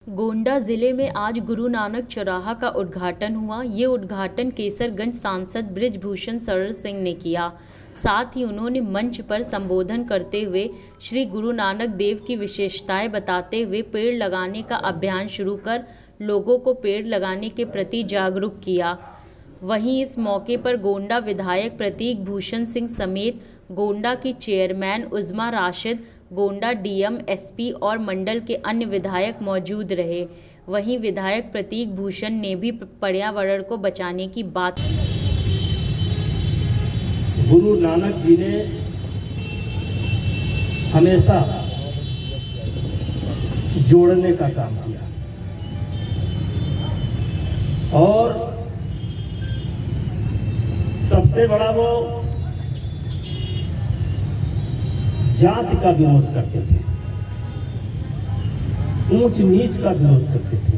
गोंडा जिले में आज गुरु नानक चौराहा का उद्घाटन हुआ। ये उद्घाटन केसरगंज सांसद बृजभूषण शरण सिंह ने किया। साथ ही उन्होंने मंच पर संबोधन करते हुए श्री गुरु नानक देव की विशेषताएं बताते हुए पेड़ लगाने का अभियान शुरू कर लोगों को पेड़ लगाने के प्रति जागरूक किया। वहीं इस मौके पर गोंडा विधायक प्रतीक भूषण सिंह समेत गोंडा की चेयरमैन उज़्मा राशिद, गोंडा डीएम, एसपी और मंडल के अन्य विधायक मौजूद रहे। वहीं विधायक प्रतीक भूषण ने भी पर्यावरण को बचाने की बात। गुरु नानक जी ने हमेशा जोड़ने का काम किया और सबसे बड़ा वो जाति का विरोध करते थे, ऊंच नीच का विरोध करते थे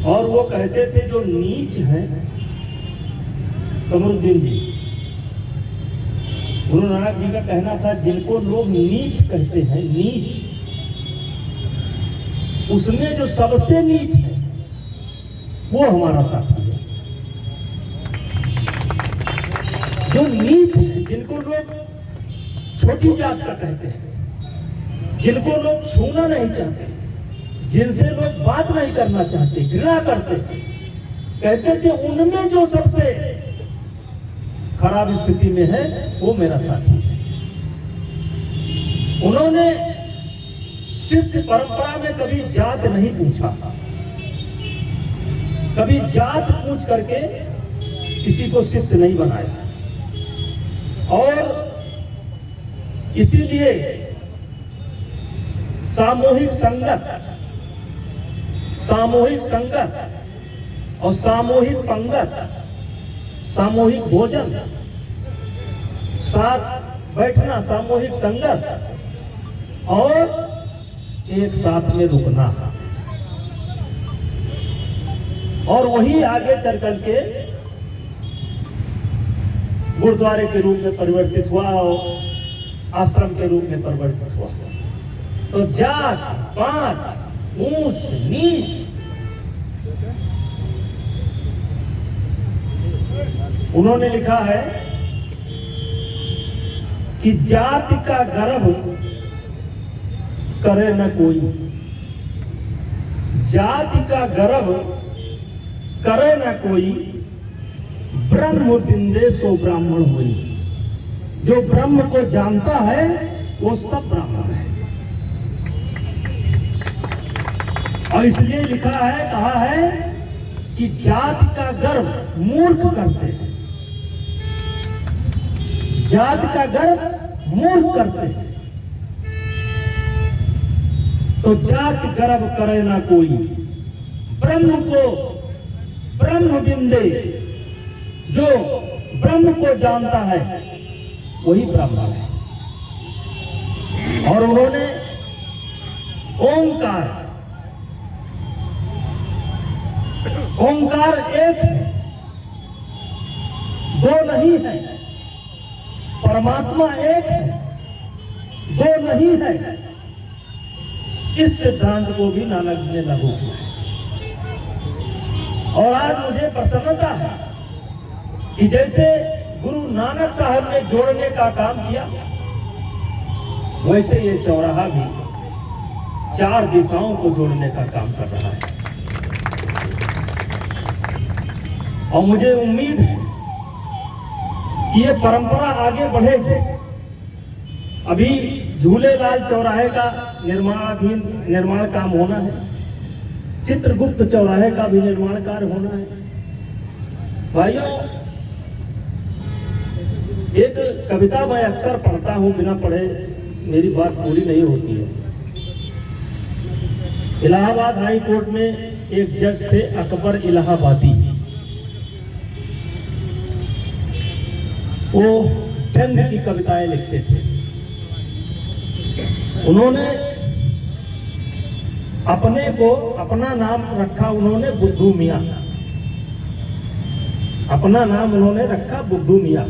और वो कहते थे जो नीच है, कमरुद्दीन जी, गुरु नानक जी का कहना था जिनको लोग नीच कहते हैं, नीच, उसमें जो सबसे नीच है वो हमारा साथी है। जो नीच है, जिनको लोग छोटी जात का कहते हैं, जिनको लोग छूना नहीं चाहते, जिनसे लोग बात नहीं करना चाहते, घृणा करते, कहते थे उनमें जो सबसे खराब स्थिति में है वो मेरा साथी है। उन्होंने शिष्य परंपरा में कभी जात नहीं पूछा, कभी जात पूछ करके किसी को शिष्य नहीं बनाया और इसीलिए सामूहिक संगत और सामूहिक पंगत, सामूहिक भोजन, साथ बैठना, सामूहिक संगत और एक साथ में रुकना और वही आगे चल करके गुरुद्वारे के रूप में परिवर्तित हुआ और आश्रम के रूप में परिवर्तित हुआ। तो जात पात, ऊंच नीच, उन्होंने लिखा है कि जाति का गर्व करे न कोई, जाति का गर्व करे न कोई, ब्रह्म बिंदे सो ब्राह्मण हुई। जो ब्रह्म को जानता है वो सब ब्राह्मण है। और इसलिए लिखा है, कहा है कि जाति का गर्व मूर्ख करते हैं, जाति का गर्व मूर्ख करते हैं। तो जाति गर्व करे ना कोई, ब्रह्म को ब्रह्म बिंदे, जो ब्रह्म को जानता है वही ब्राह्मण है। और उन्होंने ओंकार एक है, दो नहीं है, परमात्मा एक है, दो नहीं है। इस सिद्धांत को भी नानक जी ने लागू किया है। और आज मुझे प्रसन्नता है कि जैसे गुरु नानक साहब ने जोड़ने का काम किया, वैसे ये चौराहा भी चार दिशाओं को जोड़ने का काम कर रहा है। और मुझे उम्मीद है कि ये परंपरा आगे बढ़ेगी। अभी झूलेलाल चौराहे का निर्माण काम होना है, चित्रगुप्त चौराहे का भी निर्माण कार्य होना है। भाइयों, एक कविता मैं अक्सर पढ़ता हूं, बिना पढ़े मेरी बात पूरी नहीं होती है। इलाहाबाद हाई कोर्ट में एक जज थे, अकबर इलाहाबादी। वो गंध की कविताएं लिखते थे। उन्होंने अपने को अपना नाम रखा, उन्होंने बुद्धू मियां, अपना नाम उन्होंने रखा बुद्धू मियां।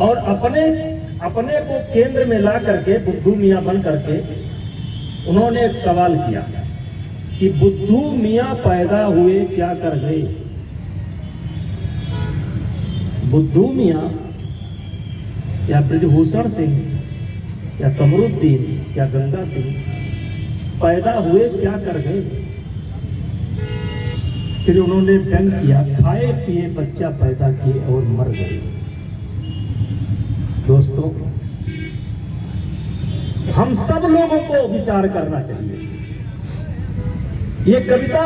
और अपने को केंद्र में ला करके बुद्धू मियां बन करके उन्होंने एक सवाल किया कि बुद्धू मियां पैदा हुए क्या कर गए। बुद्धू मियां या ब्रिजभूषण सिंह या कमरुद्दीन या गंगा सिंह पैदा हुए क्या कर गए। फिर उन्होंने व्यंग किया, खाए पिए बच्चा पैदा किए और मर गए। दोस्तों, हम सब लोगों को विचार करना चाहिए। ये कविता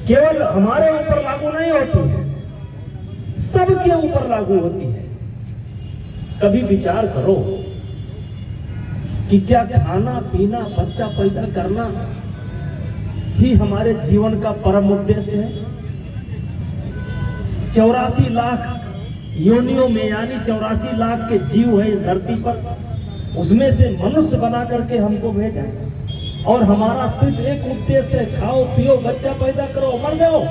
केवल हमारे ऊपर लागू नहीं होती है, सबके ऊपर लागू होती है। कभी विचार करो कि क्या खाना पीना बच्चा पैदा करना ही हमारे जीवन का परम उद्देश्य है। 84 लाख योनियों में, यानी 84 लाख के जीव है इस धरती पर, उसमें से मनुष्य बना करके हमको भेजा और हमारा सिर्फ एक उद्देश्य है, खाओ पियो बच्चा पैदा करो मर जाओ।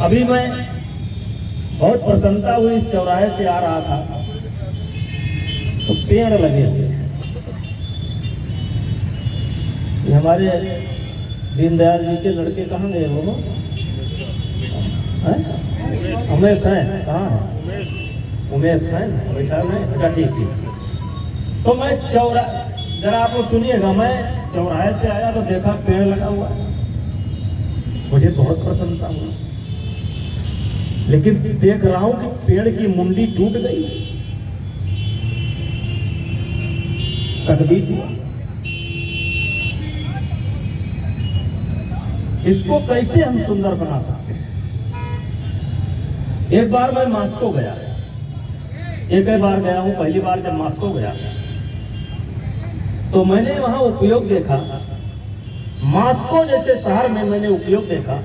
अभी मैं बहुत प्रसन्नता हुई, इस चौराहे से आ रहा था तो पेड़ लगे हुए हैं। ये हमारे दीनदयाल जी के लड़के कहाँ गए वो? उमेश है, कहाँ है? उमेश है, बैठा नहीं? अच्छा ठीक ठीक। तो मैं जरा आप लोग सुनिएगा, मैं चौराहे से आया तो देखा पेड़ लगा हुआ है, मुझे बहुत प्रसन्नता हुआ। लेकिन देख रहा हूं कि पेड़ की मुंडी टूट गई, तकलीफ हुआ। इसको कैसे हम सुंदर बना सकते हैं? एक बार मैं मास्को गया, एक बार गया हूं, पहली बार जब मास्को गया तो मैंने वहां उपयोग देखा। मास्को जैसे शहर में मैंने उपयोग देखा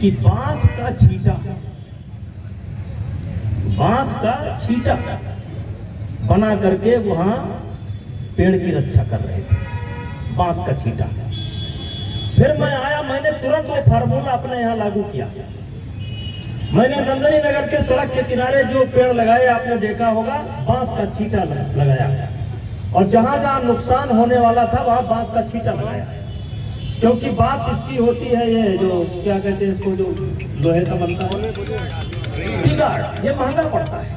कि बांस का छींटा बना करके वहां पेड़ की रक्षा कर रहे थे, बांस का छींटा। फिर मैं आया, मैंने तुरंत वो फार्मूला अपने यहां लागू किया। मैंने नंदनी नगर के सड़क के किनारे जो पेड़ लगाए आपने देखा होगा, बांस का छींटा लगाया और जहां जहां नुकसान होने वाला था वहां बांस का छींटा लगाया। क्योंकि बात इसकी होती है, ये जो क्या कहते हैं इसको, जो लोहे का बनता है टीगाड़, ये महंगा पड़ता है।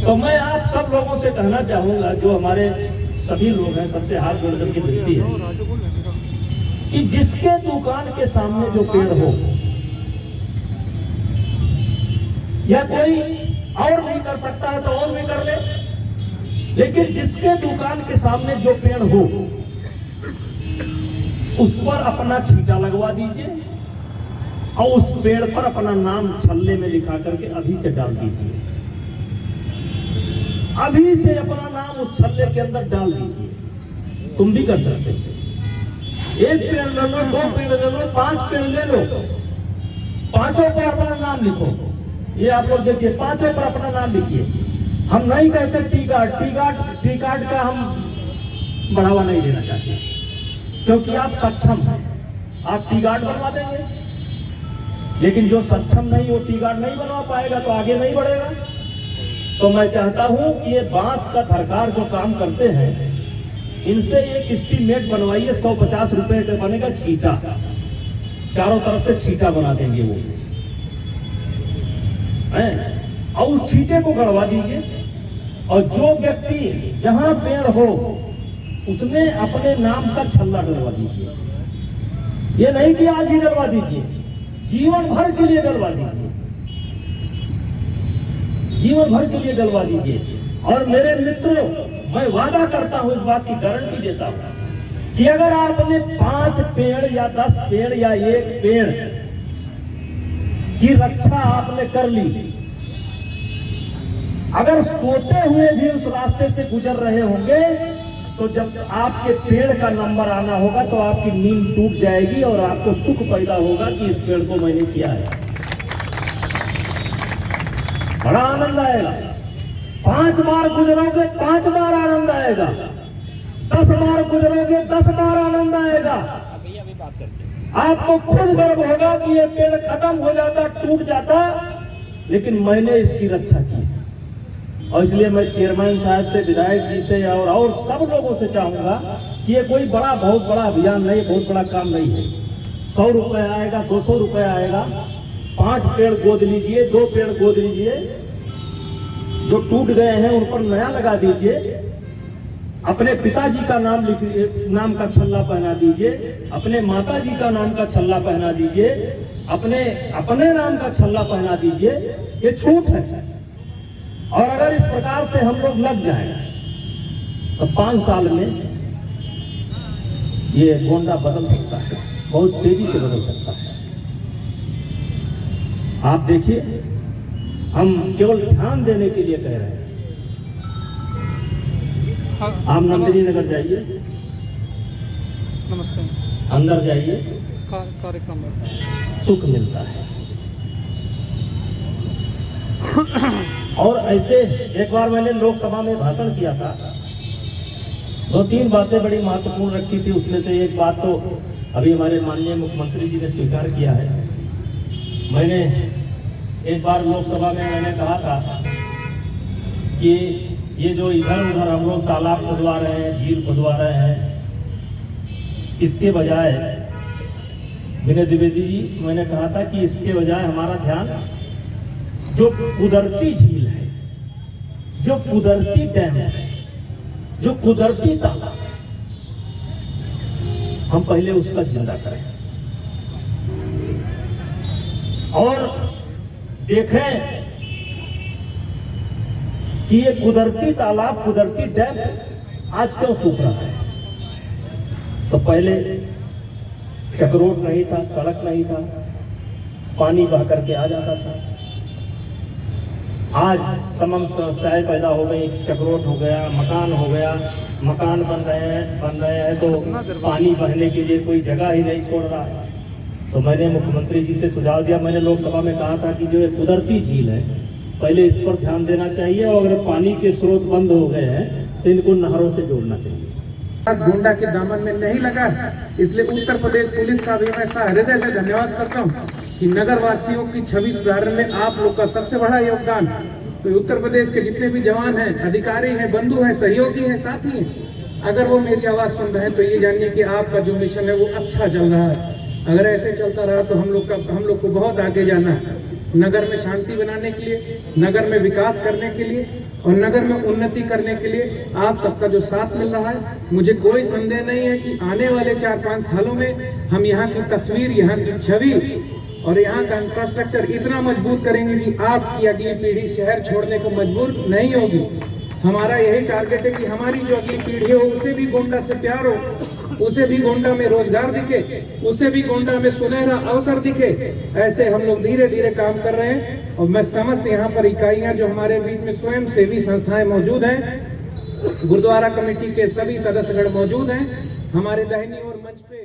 तो मैं आप सब लोगों से कहना चाहूंगा, जो हमारे सभी लोग हैं, सबसे हाथ जोड़ करके विनती है कि जिसके दुकान के सामने जो पेड़ हो, या कोई और नहीं कर सकता है तो और भी कर ले, लेकिन जिसके दुकान के सामने जो पेड़ हो उस पर अपना छींटा लगवा दीजिए और उस पेड़ पर अपना नाम छल्ले में लिखा करके अभी से डाल दीजिए। अभी से अपना नाम उस छल्ले के अंदर डाल दीजिए। तुम भी कर सकते हो। एक पेड़ ले लो, 2 पेड़ ले लो, 5 पेड़ ले लो, पांचों पर अपना नाम लिखो। ये आप लोग देखिए, पांचों पर अपना नाम लिखिए। हम नहीं कहते टी कार्ड का हम बढ़ावा नहीं देना चाहते, क्योंकि आप सक्षम हैं, आप टी गार्ड बनवा देंगे। लेकिन जो सक्षम नहीं, वो टी गार्ड नहीं बनवा पाएगा तो आगे नहीं बढ़ेगा। तो मैं चाहता हूं कि ये बांस का सरकार जो काम करते हैं, इनसे एक एस्टीमेट बनवाइए। 150 रुपए का बनेगा छींटा, चारों तरफ से छींटा बना देंगे वो, और उस छींटे को गड़वा दीजिए। और जो व्यक्ति जहां पेड़ हो उसमें अपने नाम का छल्ला डलवा दीजिए। ये नहीं कि आज ही डलवा दीजिए, जीवन भर के लिए डलवा दीजिए, जीवन भर के लिए डलवा दीजिए। और मेरे मित्रों, मैं वादा करता हूं, इस बात की गारंटी देता हूं कि अगर आपने 5 पेड़ या 10 पेड़ या 1 पेड़ की रक्षा आपने कर ली, अगर सोते हुए भी उस रास्ते से गुजर रहे होंगे, तो जब आपके पेड़ का नंबर आना होगा तो आपकी नींद टूट जाएगी और आपको सुख पैदा होगा कि इस पेड़ को मैंने किया है। बड़ा आनंद आएगा। 5 बार गुजरोगे, 5 बार आनंद आएगा। 10 बार गुजरोगे, 10 बार आनंद आएगा। आपको खुद गर्व होगा कि ये पेड़ खत्म हो जाता, टूट जाता, लेकिन मैंने इसकी रक्षा की। और इसलिए मैं चेयरमैन साहब से, विधायक जी से और सब लोगों से चाहूंगा कि ये कोई बहुत बड़ा अभियान नहीं, बहुत बड़ा काम नहीं है। 100 रुपए आएगा, 200 रुपए आएगा, 5 पेड़ गोद लीजिए, 2 पेड़ गोद लीजिए, जो टूट गए हैं उन पर नया लगा दीजिए, अपने पिताजी का नाम का छल्ला पहना दीजिए, अपने माता जी का नाम का छल्ला पहना दीजिए, अपने नाम का छल्ला पहना दीजिए। ये छूट है। और अगर इस प्रकार से हम लोग लग जाएं तो 5 साल में ये गोंडा बदल सकता है, बहुत तेजी से बदल सकता है। आप देखिए, हम केवल ध्यान देने के लिए कह रहे हैं। आप नंदिनी नगर जाइए, नमस्ते, अंदर जाइए, कार्यक्रम सुख मिलता है। और ऐसे एक बार मैंने लोकसभा में भाषण किया था, 2-3 बातें बड़ी महत्वपूर्ण रखी थी। उसमें से एक बात तो अभी हमारे माननीय मुख्यमंत्री जी ने स्वीकार किया है। मैंने एक बार लोकसभा में मैंने कहा था कि ये जो इधर उधर हम लोग तालाब खुदवा रहे हैं, झील खुदवा रहे हैं, इसके बजाय विनय द्विवेदी जी, मैंने कहा था कि इसके बजाय हमारा ध्यान जो कुदरती झील है, जो कुदरती डैम है, जो कुदरती तालाब है, हम पहले उसका जिंदा करें और देखें कि ये कुदरती तालाब, कुदरती डैम आज क्यों सूख रहा है। तो पहले चक्रोट नहीं था, सड़क नहीं था, पानी बह करके आ जाता था। आज तमाम समस्याएं पैदा हो गई, चक्रोट हो गया, मकान हो गया, मकान बन रहे हैं तो पानी बहने के लिए कोई जगह ही नहीं छोड़ रहा है। तो मैंने मुख्यमंत्री जी से सुझाव दिया, मैंने लोकसभा में कहा था कि जो ये कुदरती झील है, पहले इस पर ध्यान देना चाहिए और अगर पानी के स्रोत बंद हो गए हैं तो इनको नहरों से जोड़ना चाहिए। गोंडा के दामन में नहीं लगा, इसलिए उत्तर प्रदेश पुलिस का भी मैं हृदय से धन्यवाद करता हूं कि नगर वासियों की छवि सुधारने में आप लोग का सबसे बड़ा योगदान। तो उत्तर प्रदेश के जितने भी जवान हैं, अधिकारी हैं, बंधु हैं, सहयोगी हैं, साथी हैं, अगर वो मेरी आवाज सुन रहे हैं तो ये जानिए कि आपका जो मिशन है वो अच्छा चल रहा है। अगर ऐसे चलता रहा तो हम लोग को बहुत आगे जाना है, नगर में शांति बनाने के लिए, नगर में विकास करने के लिए और नगर में उन्नति करने के लिए आप सबका जो साथ मिल रहा है, मुझे कोई संदेह नहीं है कि आने वाले 4-5 सालों में हम यहाँ की तस्वीर, यहाँ की छवि और यहाँ का इंफ्रास्ट्रक्चर इतना मजबूत करेंगे कि आपकी अगली पीढ़ी शहर छोड़ने को मजबूर नहीं होगी। हमारा यही टारगेट है कि हमारी जो अगली पीढ़ी हो उसे भी गोंडा से प्यार हो, उसे भी गोंडा में रोजगार दिखे, उसे भी गोंडा में सुनहरा अवसर दिखे। ऐसे हम लोग धीरे धीरे काम कर रहे हैं और मैं समस्त यहाँ पर इकाइयाँ जो हमारे बीच में स्वयं सेवी संस्थाएं मौजूद हैं, गुरुद्वारा कमेटी के सभी सदस्यगण मौजूद हैं, हमारे दाहिनी ओर मंच पे